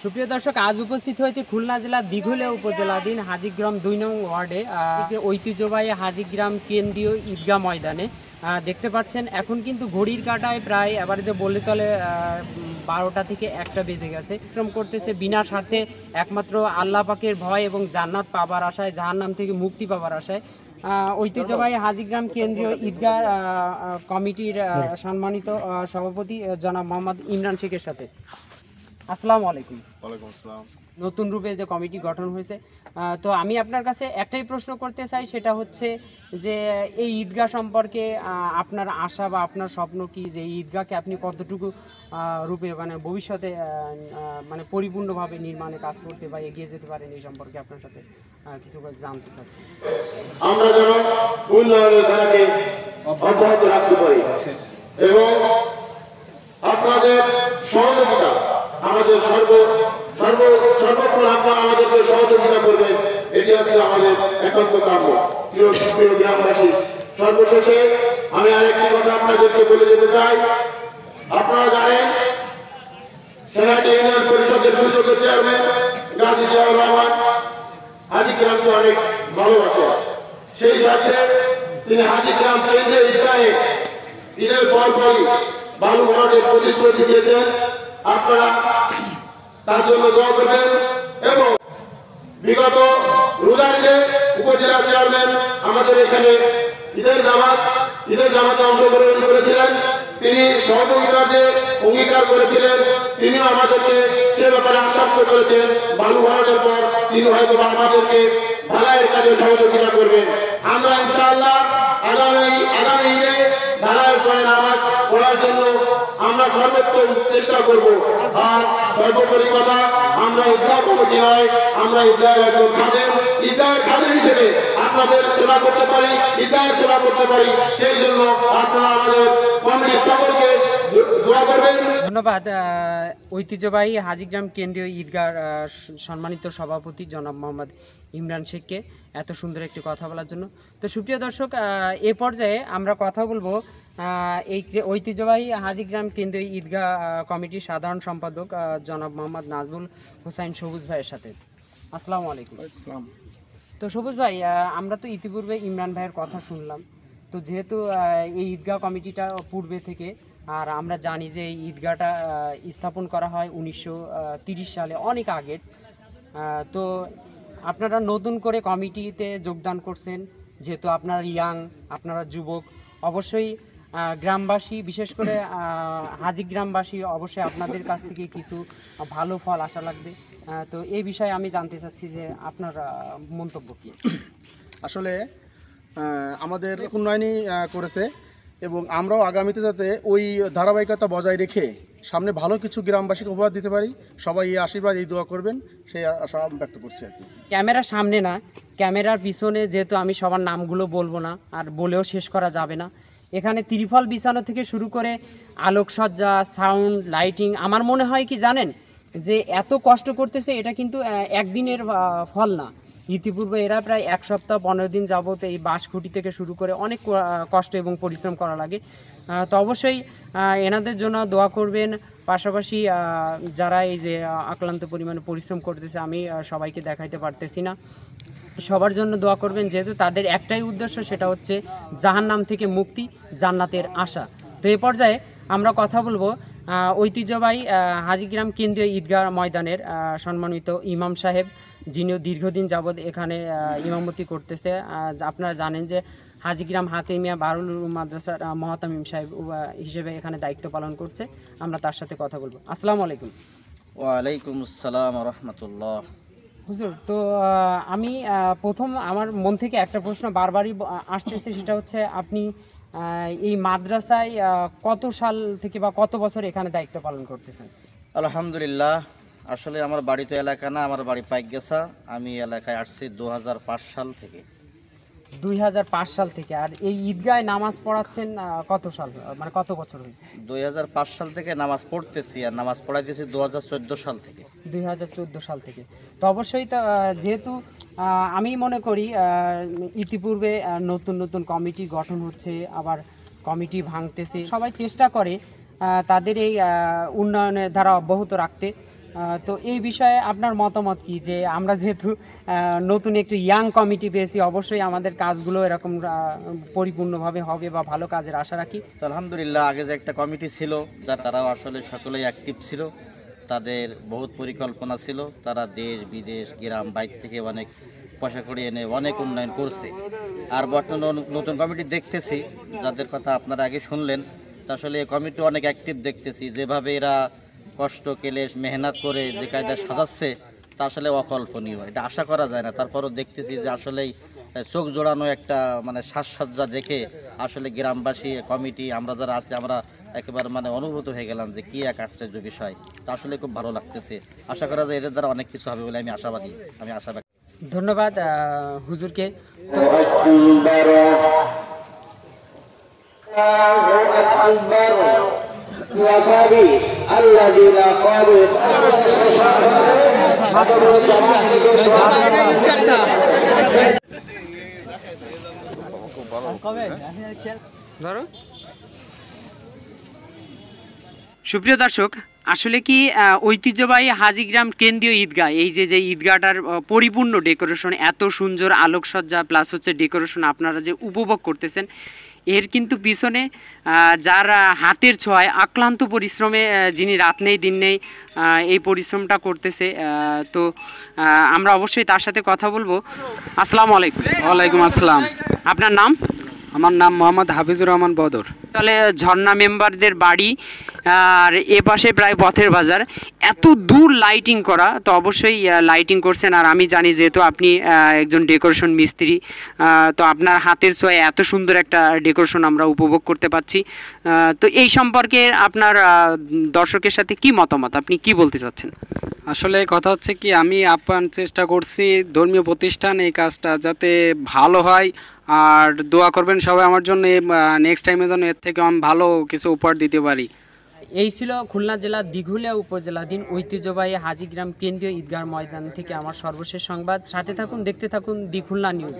সুপ্রিয় দর্শক, আজ উপস্থিত হয়েছে খুলনা জেলার দিঘলে উপজেলাধীন হাজীগ্রাম ২ নং ওয়ার্ডে ঐতিহ্যবাহী হাজীগ্রাম কেন্দ্রীয় ঈদগাহ ময়দানে। দেখতে পাচ্ছেন এখন কিন্তু ঘড়ির কাঁটায় প্রায় এবারে যে বললে চলে ১২টা থেকে ১টা বেজে গেছে। শ্রম করতেছে বিনা স্বার্থে, একমাত্র আল্লাহ পাকের ভয় এবং জান্নাত পাবার আশায়, জাহান্নাম থেকে মুক্তি পাবার আশায়। ঐতিহ্যবাহী হাজীগ্রাম কেন্দ্রীয় ঈদগাহ কমিটির সম্মানিত সভাপতি জনাব মোহাম্মদ ইমরান শেখের সাথে। আসসালামু আলাইকুম। ওয়ালাইকুম আসসালাম। নতুন রূপে যে কমিটি গঠন হয়েছে, তো আমি আপনার কাছে একটাই প্রশ্ন করতে চাই, সেটা হচ্ছে যে এই ঈদগাহ সম্পর্কে আপনার আশা বা আপনার স্বপ্ন কি, যে এই ঈদগাহকে আপনি কতটুকু রূপে মানে ভবিষ্যতে মানে পরিপূর্ণভাবে নির্মাণে কাজ করতে বা এগিয়ে যেতে পারেন, এই সম্পর্কে আপনার সাথে কিছু জানতে চাচ্ছি। আমরা যেন উন্নয়নের ধারাকে অব্যাহত রাখতে পারি এবং আপনাদের সহযোগিতা আমাদের সর্বক্ষণ আপনারা আমাদেরকে সহযোগিতা করবেন, এটি হচ্ছে আমাদের একান্ত কাম্য। প্রিয় গ্রামবাসী, সর্বশেষে আমি আরেকটি কথা আপনাদেরকে বলে যেতে চাই। আপনারা জানেন সেনাটি ইউনিয়ন পরিষদের সুযোগ্য চেয়ারম্যান গাজী জিয়াউর রহমান হাজীগ্রামকে অনেক ভালোবাসে। সেই সাথে তিনি হাজীগ্রাম কেন্দ্রীয় ঈদগাহে ঈদের পরপরই বালু ভরাটের প্রতিশ্রুতি দিয়েছেন। আপনারা তার জন্য দোয়া করবেন। এবং বিগত রোজার ঈদে উপজেলা চেয়ারম্যান আমাদের এখানে ঈদের জামাতে অংশগ্রহণ করেছিলেন। তিনি সহযোগিতার যে অঙ্গীকার করেছিলেন, তিনিও আমাদেরকে সে ব্যাপারে আশ্বাস করেছেন। বালু ভরাটের পর তিনি হয়তো আমাদেরকে ঢালাইয়ের কাজে সহযোগিতা করবেন। আমরা ইনশাআল্লাহ আগামী ঈদে ঢালাইয়ের পরে নামাজ পড়ার জন্য আমরা সর্বোত্তম চেষ্টা করব। আর সর্বোপরি কথা, আমরা ঈদগাহ কমিটি নয়, আমরা ঈদগাহের একজন খাদেম হিসেবে আপনাদের সেবা করতে পারি, ঈদগাহের সেবা করতে পারি। সেই জন্য আপনারা আমাদের কমিটির সকলকে দোয়া করবেন। ধন্যবাদ ঐতিহ্যবাহী হাজীগ্রাম কেন্দ্রীয় ঈদগাহ সম্মানিত সভাপতি জনাব মোহাম্মদ ইমরান শেখকে এত সুন্দর একটি কথা বলার জন্য। তো সুপ্রিয় দর্শক, এ পর্যায়ে আমরা কথা বলবো এই ঐতিহ্যবাহী হাজীগ্রাম কেন্দ্রীয় ঈদগাহ কমিটির সাধারণ সম্পাদক জনাব মোহাম্মদ নাজমুল হোসাইন সবুজ ভাইয়ের সাথে। আসসালামু আলাইকুম। তো সবুজ ভাই, আমরা তো ইতিপূর্বে ইমরান ভাইয়ের কথা শুনলাম। তো যেহেতু এই ঈদগাহ কমিটিটা পূর্বে থেকে, আর আমরা জানি যে এই ঈদগাহটা স্থাপন করা হয় 1930 সালে, অনেক আগের। তো আপনারা নতুন করে কমিটিতে যোগদান করছেন, যেহেতু আপনারা ইয়াং, আপনারা যুবক, অবশ্যই গ্রামবাসী, বিশেষ করে হাজীগ্রামবাসী অবশ্যই আপনাদের কাছ থেকে কিছু ভালো ফল আশা লাগবে। তো এই বিষয়ে আমি জানতে চাচ্ছি যে আপনার মন্তব্য কী। আসলে আমাদের উন্নয়নই করেছে এবং আমরাও আগামীতে যাতে ওই ধারাবাহিকতা বজায় রেখে সামনে ভালো কিছু গ্রামবাসীকে উপহার দিতে পারি। সবাই এই আশীর্বাদ, এই দোয়া করবেন, সেই আশা ব্যক্ত করছি আর কি। ক্যামেরার সামনে না, ক্যামেরার পিছনে, যেহেতু আমি সবার নামগুলো বলবো না আর বলেও শেষ করা যাবে না, এখানে ত্রিফল বিছানো থেকে শুরু করে আলোকসজ্জা, সাউন্ড, লাইটিং, আমার মনে হয় কি জানেন, যে এত কষ্ট করতেছে এটা কিন্তু একদিনের ফল না। ইতিপূর্বে এরা প্রায় 1 সপ্তাহ 15 দিন যাবত এই বাঁশখুঁটি থেকে শুরু করে অনেক কষ্ট এবং পরিশ্রম করা লাগে। তো অবশ্যই এনাদের জন্য দোয়া করবেন। পাশাপাশি যারা এই যে আক্লান্ত পরিমাণে পরিশ্রম করতেছে, আমি সবাইকে দেখাইতে পারতেছি না, সবার জন্য দোয়া করবেন, যেহেতু তাদের একটাই উদ্দেশ্য, সেটা হচ্ছে জাহান্নাম থেকে মুক্তি, জান্নাতের আশা। তো এই পর্যায়ে আমরা কথা বলবো ঐতিহ্যবাহী হাজীগ্রাম কেন্দ্রীয় ঈদগাহ ময়দানের সম্মানিত ইমাম সাহেব, যিনিও দীর্ঘদিন যাবৎ এখানে ইমামতি করতেছে। আপনারা জানেন যে হাজীগ্রাম হাতেমিয়া বারুল উলুম মাদ্রাসার মহাতামিম সাহেব হিসেবে এখানে দায়িত্ব পালন করছে। আমরা তার সাথে কথা বলবো। আসসালামু আলাইকুম। ওয়ালাইকুম আসসালাম রহমতুল্লাহ। হুজুর, তো আমি প্রথম আমার মন থেকে একটা প্রশ্ন বারবারই আসতেছে, সেটা হচ্ছে আপনি এই মাদ্রাসায় কত সাল থেকে বা কত বছর এখানে দায়িত্ব পালন করতেছেন? আলহামদুলিল্লাহ, আসলে আমার বাড়ি তো এলাকা না, আমার বাড়ি পাইকগেছা। আমি এলাকায় আসছি 2005 সাল থেকে। 2005 সাল থেকে। আর এই ঈদগাহে নামাজ পড়াচ্ছেন কত সাল, মানে কত বছর হয়েছে? 2005 সাল থেকে নামাজ পড়তেছি, আর নামাজ পড়াইতেছি 2014 সাল থেকে। 2014 সাল থেকে। তো অবশ্যই তো যেহেতু আমি মনে করি ইতিপূর্বে নতুন নতুন কমিটি গঠন হচ্ছে, আবার কমিটি ভাঙতেছে, সবাই চেষ্টা করে তাদের এই উন্নয়নের ধারা অব্যাহত রাখতে। তো এই বিষয়ে আপনার মতামত কি, যে আমরা যেহেতু নতুন একটি ইয়াং কমিটি পেয়েছি, অবশ্যই আমাদের কাজগুলো এরকম পরিপূর্ণভাবে হবে বা ভালো কাজের আশা রাখি। তো আলহামদুলিল্লাহ, আগে যে একটা কমিটি ছিল যা তারাও আসলে সকলেই অ্যাক্টিভ ছিল, তাদের বহুত পরিকল্পনা ছিল, তারা দেশ বিদেশ গ্রাম বাইক থেকে অনেক পয়সা করে এনে অনেক উন্নয়ন করছে। আর বর্তমানে নতুন কমিটি দেখতেছি যাদের কথা আপনারা আগে শুনলেন, তা আসলে এই কমিটি অনেক অ্যাক্টিভ দেখতেছি। যেভাবে এরা কষ্ট কেলেশ মেহনত করে যে কায়দায় সাজাচ্ছে তা আসলে অকল্পনীয়, এটা আশা করা যায় না। তারপরও দেখতেছি যে আসলেই চোখ জোড়ানো একটা মানে সাজসজ্জা দেখে আসলে গ্রামবাসী কমিটি আমরা যারা আছি আমরা একেবারে মানে অনুভূত হয়ে গেলাম যে কি এক আশ্চর্য বিষয়। তা আসলে খুব ভালো লাগতেছে। আশা করা যায় এদের দ্বারা অনেক কিছু হবে বলে আমি আশাবাদী। ধন্যবাদ হুজুরকে। তো সুপ্রিয় দর্শক, আসলে কি ঐতিহ্যবাহী হাজীগ্রাম কেন্দ্রীয় ঈদগাহ, এই যে ঈদগাহটার পরিপূর্ণ ডেকোরেশন, এত সুন্দর আলোকসজ্জা প্লাস হচ্ছে ডেকোরেশন আপনারা যে উপভোগ করতেছেন, এর কিন্তু পিছনে যার হাতের ছোঁয়ায় আক্লান্ত পরিশ্রমে যিনি রাত নেই দিন নেই এই পরিশ্রমটা করতেছে, তো আমরা অবশ্যই তার সাথে কথা বলবো। আসসালামু আলাইকুম। ওয়ালাইকুম আসসালাম। আপনার নাম? আমার নাম মোহাম্মদ হাফিজুর রহমান বদর। তাহলে ঝর্ণা মেম্বারদের বাড়ি আর এ পাশে প্রায় পথের বাজার, এত দূর লাইটিং করা, তো অবশ্যই লাইটিং করছেন। আর আমি জানি যেহেতু আপনি একজন ডেকোরেশন মিস্ত্রি, তো আপনার হাতের ছোঁয়ায় এত সুন্দর একটা ডেকোরেশন আমরা উপভোগ করতে পারছি। তো এই সম্পর্কে আপনার দর্শকের সাথে কি মতামত, আপনি কি বলতে চাচ্ছেন? আসলে কথা হচ্ছে কি, আমি আপ্যায়ন চেষ্টা করছি ধর্মীয় প্রতিষ্ঠান এই কাজটা যাতে ভালো হয়, আর দোয়া করবেন সবাই আমার জন্য। নেক্সট টাইমে যেন এর থেকে আমি ভালো কিছু উপহার দিতে পারি। এই ছিল খুলনা জেলার দিঘুলিয়া উপজেলাধীন ঐতিহ্যবাহী হাজীগ্রাম কেন্দ্রীয় ঈদগাহ ময়দান থেকে আমার সর্বশেষ সংবাদ। সাথে থাকুন, দেখতে থাকুন দি খুলনা নিউজ।